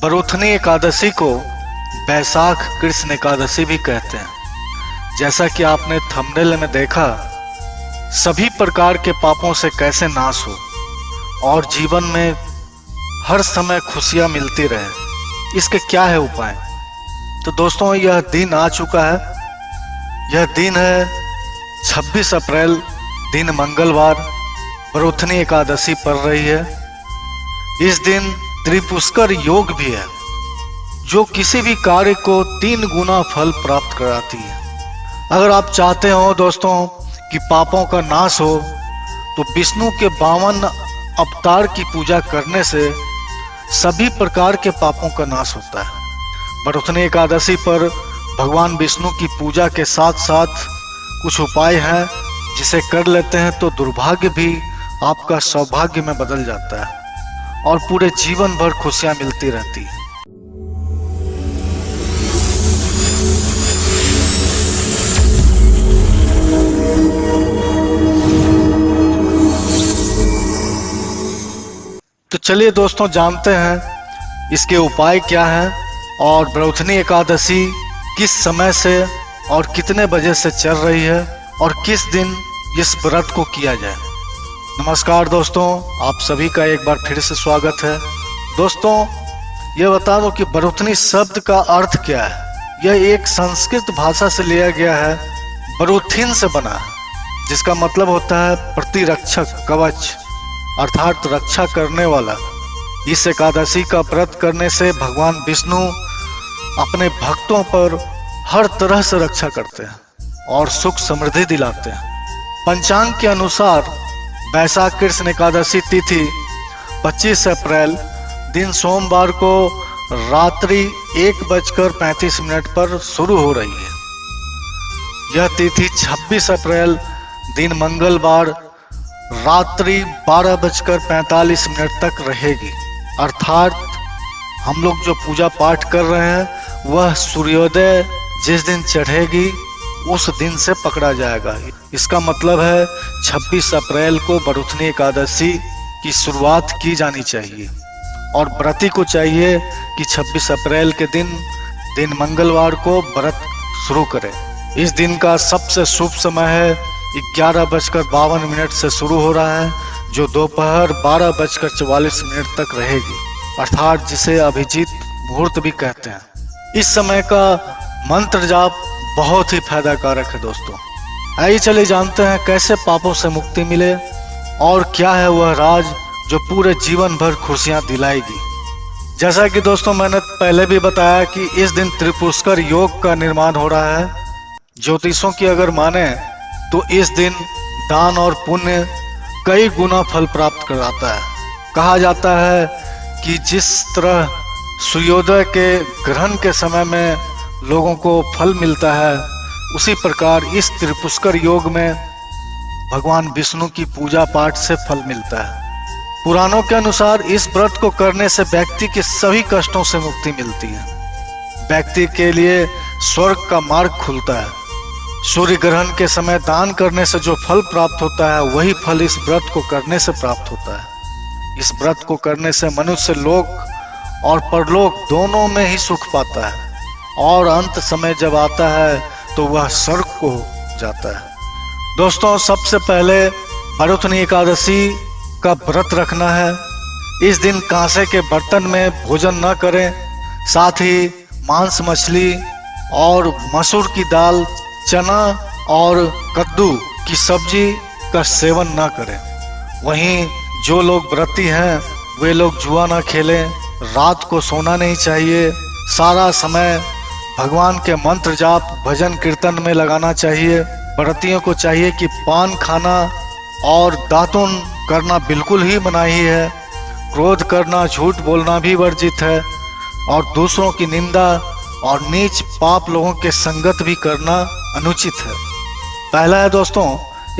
बरोथनी एकादशी को बैसाख कृष्ण एकादशी भी कहते हैं। जैसा कि आपने थंबनेल में देखा, सभी प्रकार के पापों से कैसे नाश हो और जीवन में हर समय खुशियां मिलती रहे, इसके क्या है उपाय। तो दोस्तों, यह दिन आ चुका है। यह दिन है 26 अप्रैल, दिन मंगलवार, बरोथनी एकादशी पड़ रही है। इस दिन त्रिपुष्कर योग भी है, जो किसी भी कार्य को 3 गुना फल प्राप्त कराती है। अगर आप चाहते हो दोस्तों कि पापों का नाश हो, तो विष्णु के 52 अवतार की पूजा करने से सभी प्रकार के पापों का नाश होता है। बरोथनी एकादशी पर भगवान विष्णु की पूजा के साथ साथ कुछ उपाय हैं, जिसे कर लेते हैं तो दुर्भाग्य भी आपका सौभाग्य में बदल जाता है और पूरे जीवन भर खुशियां मिलती रहती है। तो चलिए दोस्तों, जानते हैं इसके उपाय क्या हैं और बरोथनी एकादशी किस समय से और कितने बजे से चल रही है और किस दिन इस व्रत को किया जाए। नमस्कार दोस्तों, आप सभी का एक बार फिर से स्वागत है। दोस्तों, ये बता दो कि बरोथनी शब्द का अर्थ क्या है। यह एक संस्कृत भाषा से लिया गया है, बरोथिन से बना है, जिसका मतलब होता है प्रतिरक्षक, कवच, अर्थात रक्षा करने वाला। इस एकादशी का व्रत करने से भगवान विष्णु अपने भक्तों पर हर तरह से रक्षा करते हैं और सुख समृद्धि दिलाते हैं। पंचांग के अनुसार बैसाख कृष्ण एकादशी तिथि 25 अप्रैल, दिन सोमवार को रात्रि 1:35 पर शुरू हो रही है। यह तिथि 26 अप्रैल, दिन मंगलवार, रात्रि 12:45 तक रहेगी। अर्थात हम लोग जो पूजा पाठ कर रहे हैं वह सूर्योदय जिस दिन चढ़ेगी उस दिन से पकड़ा जाएगा। इसका मतलब है 26 अप्रैल को बरोथनी एकादशी की शुरुआत की जानी चाहिए और व्रती को चाहिए कि 26 अप्रैल के दिन मंगलवार को व्रत शुरू करें। इस दिन का सबसे शुभ समय है 11:52 से शुरू हो रहा है, जो दोपहर 12:44 तक रहेगी, अर्थात जिसे अभिजीत मुहूर्त भी कहते हैं। इस समय का मंत्र जाप बहुत ही फायदाकारक है दोस्तों। आइए चलिए जानते हैं कैसे पापों से मुक्ति मिले और क्या है वह राज जो पूरे जीवन भर खुशियां दिलाएगी। जैसा कि दोस्तों मैंने पहले भी बताया कि इस दिन त्रिपुष्कर योग का निर्माण हो रहा है। ज्योतिषों की अगर माने तो इस दिन दान और पुण्य कई गुना फल प्राप्त कराता है। कहा जाता है कि जिस तरह सूर्योदय के ग्रहण के समय में लोगों को फल मिलता है, उसी प्रकार इस त्रिपुष्कर योग में भगवान विष्णु की पूजा पाठ से फल मिलता है। पुराणों के अनुसार इस व्रत को करने से व्यक्ति के सभी कष्टों से मुक्ति मिलती है। व्यक्ति के लिए स्वर्ग का मार्ग खुलता है। सूर्य ग्रहण के समय दान करने से जो फल प्राप्त होता है, वही फल इस व्रत को करने से प्राप्त होता है। इस व्रत को करने से मनुष्य लोक और परलोक दोनों में ही सुख पाता है और अंत समय जब आता है तो वह स्वर्ग को जाता है। दोस्तों, सबसे पहले बरोथनी एकादशी का व्रत रखना है। इस दिन कांसे के बर्तन में भोजन न करें, साथ ही मांस, मछली और मसूर की दाल, चना और कद्दू की सब्जी का सेवन न करें। वहीं जो लोग व्रती हैं वे लोग जुआ न खेलें, रात को सोना नहीं चाहिए, सारा समय भगवान के मंत्र जाप, भजन कीर्तन में लगाना चाहिए। व्रतियों को चाहिए कि पान खाना और दातुन करना बिल्कुल ही मनाही है। क्रोध करना, झूठ बोलना भी वर्जित है और दूसरों की निंदा और नीच पाप लोगों के संगत भी करना अनुचित है। पहला है दोस्तों,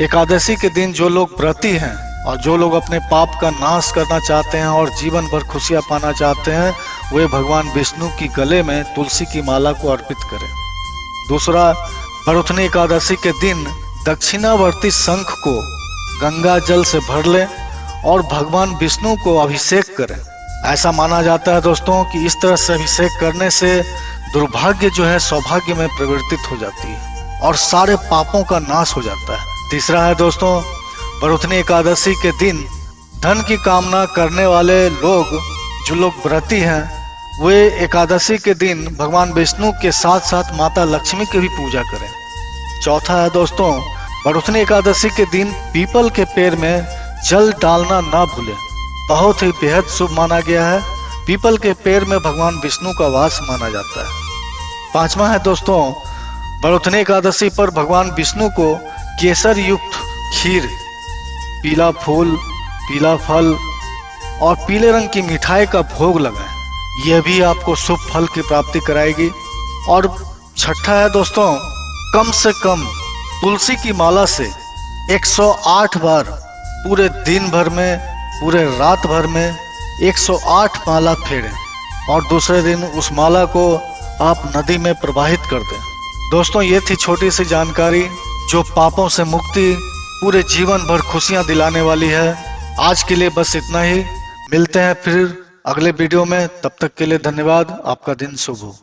एकादशी के दिन जो लोग व्रती हैं और जो लोग अपने पाप का नाश करना चाहते हैं और जीवन भर खुशियां पाना चाहते हैं, वे भगवान विष्णु की गले में तुलसी की माला को अर्पित करें। दूसरा, बरोथनी एकादशी के दिन दक्षिणावर्ती शंख को गंगा जल से भर लें और भगवान विष्णु को अभिषेक करें। ऐसा माना जाता है दोस्तों कि इस तरह से अभिषेक करने से दुर्भाग्य जो है सौभाग्य में परिवर्तित हो जाती है और सारे पापों का नाश हो जाता है। तीसरा है दोस्तों, बरुथनी एकादशी के दिन धन की कामना करने वाले लोग, जो लोग व्रती हैं, वे एकादशी के दिन भगवान विष्णु के साथ साथ माता लक्ष्मी की भी पूजा करें। चौथा है दोस्तों, बरुथनी एकादशी के दिन पीपल के पेड़ में जल डालना ना भूलें। बहुत ही बेहद शुभ माना गया है। पीपल के पेड़ में भगवान विष्णु का वास माना जाता है। पांचवा है दोस्तों, बरुथनी एकादशी पर भगवान विष्णु को केसर युक्त खीर, पीला फूल, पीला फल और पीले रंग की मिठाई का भोग लगाएं। यह भी आपको शुभ फल की प्राप्ति कराएगी। और छठा है दोस्तों, कम से कम तुलसी की माला से 108 बार पूरे दिन भर में, पूरे रात भर में 108 माला फेरें और दूसरे दिन उस माला को आप नदी में प्रवाहित कर दें। दोस्तों, ये थी छोटी सी जानकारी जो पापों से मुक्ति, पूरे जीवन भर खुशियां दिलाने वाली है। आज के लिए बस इतना ही। मिलते हैं फिर अगले वीडियो में। तब तक के लिए धन्यवाद। आपका दिन शुभ हो।